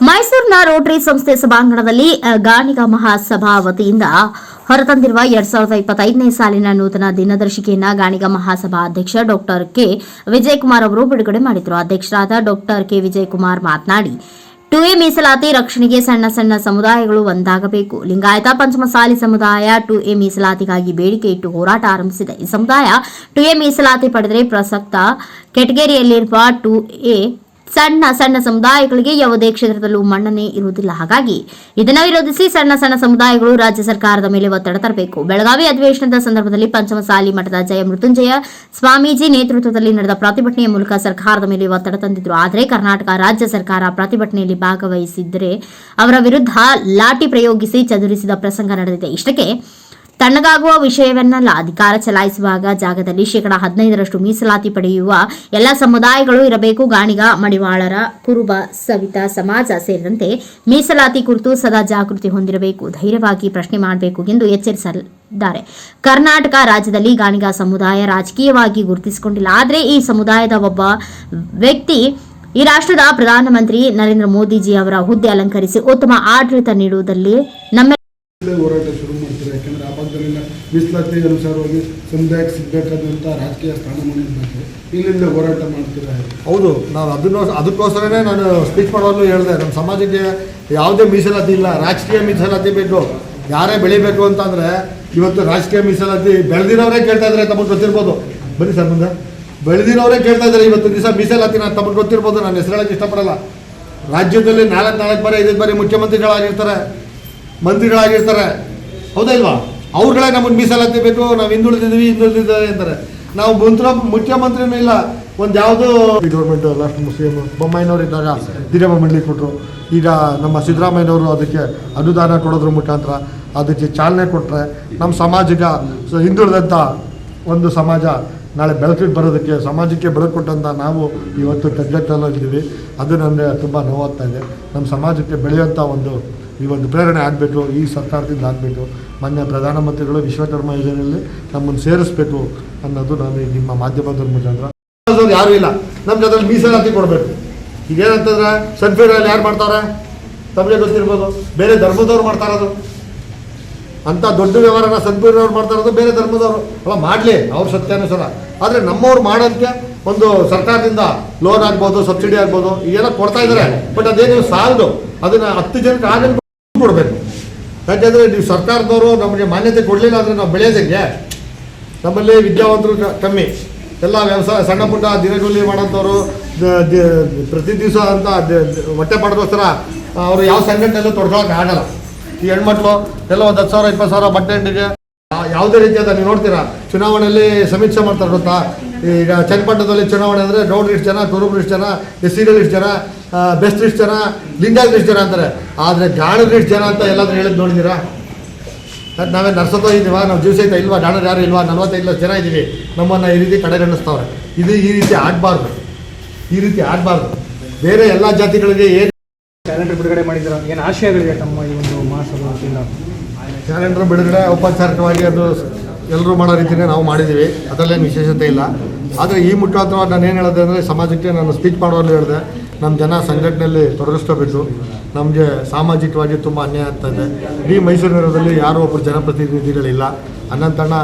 ಮೈಸೂರಿನ ರೋಟರಿ ಸಂಸ್ಥೆ ಸಭಾಂಗಣದಲ್ಲಿ ಗಾಣಿಗ ಮಹಾಸಭಾ ವತಿಯಿಂದ ಹೊರತಂದಿರುವ 2025ನೇ ಸಾಲಿನ ನೂತನ ದಿನದರ್ಶಿಕೆಯನ್ನು ಗಾಣಿಗ ಮಹಾಸಭಾ ಅಧ್ಯಕ್ಷ ಡಾಕ್ಟರ್ ಕೆ ವಿಜಯಕುಮಾರ್ ಅವರು ಬಿಡುಗಡೆ ಮಾಡಿದರು. ಅಧ್ಯಕ್ಷರಾದ ಡಾಕ್ಟರ್ ಕೆ ವಿಜಯಕುಮಾರ್ ಮಾತನಾಡಿ, 2A ಮೀಸಲಾತಿ ರಕ್ಷಣೆಗೆ ಸಣ್ಣ ಸಮುದಾಯಗಳು ಒಂದಾಗಬೇಕು. ಲಿಂಗಾಯತ ಪಂಚಮಸಾಲಿ ಸಮುದಾಯ 2A ಮೀಸಲಾತಿಗಾಗಿ ಬೇಡಿಕೆ ಇಟ್ಟು ಹೋರಾಟ ಆರಂಭಿಸಿದೆ. ಈ ಸಮುದಾಯ 2A ಮೀಸಲಾತಿ ಪಡೆದರೆ ಪ್ರಸಕ್ತ ಕೆಟಗರಿಯಲ್ಲಿರುವ 2A ಸಣ್ಣ ಸಮುದಾಯಗಳಿಗೆ ಯಾವುದೇ ಕ್ಷೇತ್ರದಲ್ಲೂ ಮನ್ನಣೆ ಇರುವುದಿಲ್ಲ. ಹಾಗಾಗಿ ಇದನ್ನು ವಿರೋಧಿಸಿ ಸಣ್ಣ ಸಮುದಾಯಗಳು ರಾಜ್ಯ ಸರ್ಕಾರದ ಮೇಲೆ ಒತ್ತಡ ತರಬೇಕು. ಬೆಳಗಾವಿ ಅಧಿವೇಶನದ ಸಂದರ್ಭದಲ್ಲಿ ಪಂಚಮಸಾಲಿ ಮಠದ ಜಯ ಮೃತ್ಯುಂಜಯ ಸ್ವಾಮೀಜಿ ನೇತೃತ್ವದಲ್ಲಿ ನಡೆದ ಪ್ರತಿಭಟನೆಯ ಮೂಲಕ ಸರ್ಕಾರದ ಮೇಲೆ ಒತ್ತಡ ತಂದಿದ್ರು. ಆದರೆ ಕರ್ನಾಟಕ ರಾಜ್ಯ ಸರ್ಕಾರ ಪ್ರತಿಭಟನೆಯಲ್ಲಿ ಭಾಗವಹಿಸಿದ್ದರೆ ಅವರ ವಿರುದ್ಧ ಲಾಠಿ ಪ್ರಯೋಗಿಸಿ ಚದುರಿಸಿದ ಪ್ರಸಂಗ ನಡೆದಿದೆ. ಇಷ್ಟಕ್ಕೆ ತಣ್ಣಗಾಗುವ ವಿಷಯವನ್ನಲ್ಲ, ಅಧಿಕಾರ ಚಲಾಯಿಸುವಾಗ ಜಾಗದಲ್ಲಿ 15% ಮೀಸಲಾತಿ ಪಡೆಯುವ ಎಲ್ಲ ಸಮುದಾಯಗಳು ಇರಬೇಕು. ಗಾಣಿಗ, ಮಡಿವಾಳರ, ಕುರುಬ, ಸವಿತ ಸಮಾಜ ಸೇರಿದಂತೆ ಮೀಸಲಾತಿ ಕುರಿತು ಸದಾ ಜಾಗೃತಿ ಹೊಂದಿರಬೇಕು, ಧೈರ್ಯವಾಗಿ ಪ್ರಶ್ನೆ ಮಾಡಬೇಕು ಎಂದು ಎಚ್ಚರಿಸಿದ್ದಾರೆ. ಕರ್ನಾಟಕ ರಾಜ್ಯದಲ್ಲಿ ಗಾಣಿಗ ಸಮುದಾಯ ರಾಜಕೀಯವಾಗಿ ಗುರುತಿಸಿಕೊಂಡಿಲ್ಲ. ಆದರೆ ಈ ಸಮುದಾಯದ ಒಬ್ಬ ವ್ಯಕ್ತಿ ಈ ರಾಷ್ಟ್ರದ ಪ್ರಧಾನಮಂತ್ರಿ ನರೇಂದ್ರ ಮೋದಿಜಿ ಅವರ ಹುದ್ದೆ ಅಲಂಕರಿಸಿ ಉತ್ತಮ ಆಡಳಿತ ನೀಡುವುದಲ್ಲಿ ನಮ್ಮ ಹೋರಾಟ ಶುರು ಮಾಡ್ತಾರೆ. ಯಾಕಂದರೆ ಆ ಭಾಗದಲ್ಲಿನ ಮೀಸಲಾತಿ ಅನುಸಾರವಾಗಿ ಸಮುದಾಯಕ್ಕೆ ಸಿಗಬೇಕಾದಂಥ ರಾಜಕೀಯ ಸ್ಥಾನಮಾನ ಇರಬೇಕು. ಇಲ್ಲಿಂದ ಹೋರಾಟ ಮಾಡ್ತಿದ್ದಾರೆ. ಹೌದು, ನಾವು ಅದಕ್ಕೋಸ್ಕರನೇ ನಾನು ಸ್ಪೀಚ್ ಮಾಡೋದು ಹೇಳಿದೆ, ನಮ್ಮ ಸಮಾಜಕ್ಕೆ ಯಾವುದೇ ಮೀಸಲಾತಿ ಇಲ್ಲ, ರಾಜಕೀಯ ಮೀಸಲಾತಿ ಬೇಕು. ಯಾರೇ ಬೆಳಿಬೇಕು ಅಂತಂದರೆ ಇವತ್ತು ರಾಜಕೀಯ ಮೀಸಲಾತಿ ಬೆಳೆದಿರೋರೇ ಕೇಳ್ತಾ ಇದ್ದಾರೆ. ತಮಗೆ ಗೊತ್ತಿರ್ಬೋದು, ಬನ್ನಿ ಸರ್ ಮುಂದೆ. ಬೆಳೆದಿರೋರೇ ಕೇಳ್ತಾ ಇದ್ದಾರೆ ಇವತ್ತು ದಿವಸ ಮೀಸಲಾತಿನ. ತಮಗೆ ಗೊತ್ತಿರ್ಬೋದು, ನಾನು ಹೆಸರು ಹೇಳೋಕ್ಕೆ ಇಷ್ಟಪಡಲ್ಲ. ರಾಜ್ಯದಲ್ಲಿ 4 ಬಾರಿ 5 ಬಾರಿ ಮುಖ್ಯಮಂತ್ರಿಗಳಾಗಿರ್ತಾರೆ, ಮಂತ್ರಿಗಳಾಗಿರ್ತಾರೆ, ಹೌದಾ ಇಲ್ವಾ? ಅವ್ರುಗಳೇ ನಮಗೆ ಮೀಸಲಾತಿ ಬೇಕು, ನಾವು ಹಿಂದುಳಿದಿದ್ದಾರೆ ಅಂತಾರೆ. ನಾವು ಮುಖ್ಯಮಂತ್ರಿನೂ ಇಲ್ಲ, ಒಂದು ಯಾವುದೋ ಗೌರ್ಮೆಂಟ್ ಲಾಸ್ಟ್ ಮುಸ್ಲಿಮ್ ಬೊಮ್ಮಾಯಿನವ್ರು ಇದ್ದಾಗ ದಿರಮ ಮಂಡಳಿ ಕೊಟ್ಟರು. ಈಗ ನಮ್ಮ ಸಿದ್ದರಾಮಯ್ಯನವರು ಅದಕ್ಕೆ ಅನುದಾನ ಕೊಡೋದ್ರ ಮುಖಾಂತರ ಅದಕ್ಕೆ ಚಾಲನೆ ಕೊಟ್ಟರೆ ನಮ್ಮ ಸಮಾಜಕ್ಕೆ ಹಿಂದುಳಿದಂಥ ಒಂದು ಸಮಾಜ ನಾಳೆ ಬೆಳಕಿಗೆ ಬರೋದಕ್ಕೆ, ಸಮಾಜಕ್ಕೆ ಬೆಳಕು ಕೊಟ್ಟಂಥ ನಾವು ಇವತ್ತು ಕಗ್ಗಟ್ಟಲ್ಲಿದ್ದೀವಿ. ಅದು ನನಗೆ ತುಂಬ ನೋವಾಗ್ತಾ ಇದೆ. ನಮ್ಮ ಸಮಾಜಕ್ಕೆ ಬೆಳೆಯುವಂಥ ಈ ಒಂದು ಪ್ರೇರಣೆ ಆಗಬೇಕು, ಈ ಸರ್ಕಾರದಿಂದ ಆಗಬೇಕು. ಮಾನ್ಯ ಪ್ರಧಾನಮಂತ್ರಿಗಳು ವಿಶ್ವಕರ್ಮ ಯೋಜನೆಯಲ್ಲಿ ನಮ್ಮನ್ನು ಸೇರಿಸ್ಬೇಕು ಅನ್ನೋದು ನಾನು ನಿಮ್ಮ ಮಾಧ್ಯಮದ ಮುಖಾಂತರ. ಯಾರೂ ಇಲ್ಲ ನಮ್ಮ ಜೊತೆಲಿ ಮೀಸಲಾತಿ ಕೊಡಬೇಕು. ಈಗೇನಂತಂದ್ರೆ ಸನ್ಫೀರಲ್ಲಿ ಯಾರು ಮಾಡ್ತಾರೆ ತಮಗೆ ಗೊತ್ತಿರ್ಬೋದು, ಬೇರೆ ಧರ್ಮದವ್ರು ಮಾಡ್ತಾ ಇರೋದು. ಅಂಥ ದೊಡ್ಡ ವ್ಯವಹಾರನ ಸನ್ಫೀರವ್ರು ಮಾಡ್ತಾ ಇರೋದು ಬೇರೆ ಧರ್ಮದವರು. ಅಲ್ಲ, ಮಾಡಲಿ ಅವ್ರ ಸತ್ಯಾನುಸಾರ. ಆದರೆ ನಮ್ಮವ್ರು ಮಾಡೋದಕ್ಕೆ ಒಂದು ಸರ್ಕಾರದಿಂದ ಲೋನ್ ಆಗ್ಬೋದು, ಸಬ್ಸಿಡಿ ಆಗ್ಬೋದು, ಈಗೆಲ್ಲ ಕೊಡ್ತಾ ಇದ್ದಾರೆ. ಬಟ್ ಅದೇನು ಸಾಲದು, ಅದನ್ನು 10 ಜನಕ್ಕೆ ಆಗಲು ಕೊಡಬೇಕು. ಯಾಕೆಂದರೆ ನೀವು ಸರ್ಕಾರದವರು ನಮಗೆ ಮಾನ್ಯತೆ ಕೊಡಲಿಲ್ಲ ಅಂದರೆ ನಾವು ಬೆಳೆಯೋದಂಗೆ. ನಮ್ಮಲ್ಲಿ ವಿದ್ಯಾವಂತರು ಕಮ್ಮಿ, ಎಲ್ಲ ವ್ಯವಸಾಯ ಸಣ್ಣ ಪುಟ್ಟ ದಿನಗೂಲಿ ಮಾಡೋಂಥವ್ರು, ಪ್ರತಿ ದಿವಸ ಅಂತ ಹೊಟ್ಟೆ ಪಡೆದೋಸ್ಕರ ಅವರು ಯಾವ ಸಂಘಟನೆಯಲ್ಲೂ ತೊಡ್ಕೊಳ್ಳೋಕೆ ಆಗಲ್ಲ. ಈ ಹೆಣ್ಮಕ್ಳು ಎಲ್ಲ ಒಂದು 10,000 20,000 ಬಟ್ಟೆ ಅಂಗಡಿಗೆ ಯಾವುದೇ ರೀತಿಯಾದ ನೀವು ನೋಡ್ತೀರಾ. ಚುನಾವಣೆಯಲ್ಲಿ ಸಮೀಕ್ಷೆ ಮಾಡ್ತಾರೆ ಗೊತ್ತಾ? ಈಗ ಚನ್ನಪಟ್ಟಣದಲ್ಲಿ ಚುನಾವಣೆ ಅಂದರೆ ಗೌಡ್ರು ಇಷ್ಟು ಜನ, ಕುರುಬರು ಇಷ್ಟು ಜನ, ಎಸ್ಸಿಗಳು ಇಷ್ಟು ಜನ, ಬೆಸ್ಟ್ ಇಷ್ಟು ಜನ, ಲಿಂಗಾಯತರು ಇಷ್ಟು ಜನ ಅಂತಾರೆ. ಆದರೆ ಗಾಣರು ಇಷ್ಟು ಜನ ಅಂತ ಎಲ್ಲಾದರೂ ಹೇಳಿದ್ದು ನೋಡಿದ್ದೀರಾ? ನಾವೇ ನರ್ಸತೋ ಇದ್ದೀವಾ? ನಾವು ಜೀವ ಸಹಿತ ಇಲ್ವಾ? ಗಾಣರು ಯಾರು ಇಲ್ವಾ? 45 ಲಕ್ಷ ಜನ ಇದ್ದೀವಿ. ನಮ್ಮನ್ನು ಈ ರೀತಿ ಕಡೆಗಣಿಸ್ತವ್ರೆ. ಈ ರೀತಿ ಆಗಬಾರ್ದು. ಬೇರೆ ಎಲ್ಲ ಜಾತಿಗಳಿಗೆ ಏನು ಕ್ಯಾಲೆಂಡರ್ ಬಿಡುಗಡೆ ಮಾಡಿದ್ರು, ಏನು ಆಶಯಗಳಿದೆ ತಮ್ಮ ಈ ಒಂದು ಮಹಾಸಭಾ? ಕ್ಯಾಲೆಂಡರ್ ಬಿಡುಗಡೆ ಔಪಚಾರಿಕವಾಗಿ ಅದು ಎಲ್ಲರೂ ಮಾಡೋ ರೀತಿಯೇ ನಾವು ಮಾಡಿದ್ದೀವಿ, ಅದರಲ್ಲೇನು ವಿಶೇಷತೆ ಇಲ್ಲ. ಆದರೆ ಈ ಮುಖಾಂತರ ನಾನು ಏನು ಹೇಳಿದೆ ಅಂದರೆ, ಸಮಾಜಕ್ಕೆ ನಾನು ಸ್ಪೀಚ್ ಮಾಡುವಲ್ಲಿ ಹೇಳಿದೆ, ನಮ್ಮ ಜನ ಸಂಘಟನೆಯಲ್ಲಿ ತೊಡಗಿಸ್ಕೋಬೇಕು. ನಮಗೆ ಸಾಮಾಜಿಕವಾಗಿ ತುಂಬ ಅನ್ಯಾಯ ಆಗ್ತಾಯಿದೆ. ಇಡೀ ಮೈಸೂರು ನಗರದಲ್ಲಿ ಯಾರೋ ಒಬ್ಬರು ಜನಪ್ರತಿನಿಧಿಗಳಿಲ್ಲ. ಅನಂತಣ್ಣ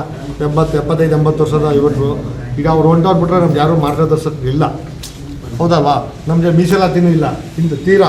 75-80 ವರ್ಷದ ಯುವಕರು. ಈಗ ಅವ್ರು ಹೊಂಟೋಗ್ಬಿಟ್ರೆ ನಮ್ಗೆ ಯಾರೂ ಮಾರ್ಗದರ್ಶಕ ಇಲ್ಲ, ಹೌದಲ್ವಾ? ನಮಗೆ ಮೀಸಲಾತಿನೂ ಇಲ್ಲ. ತೀರಾ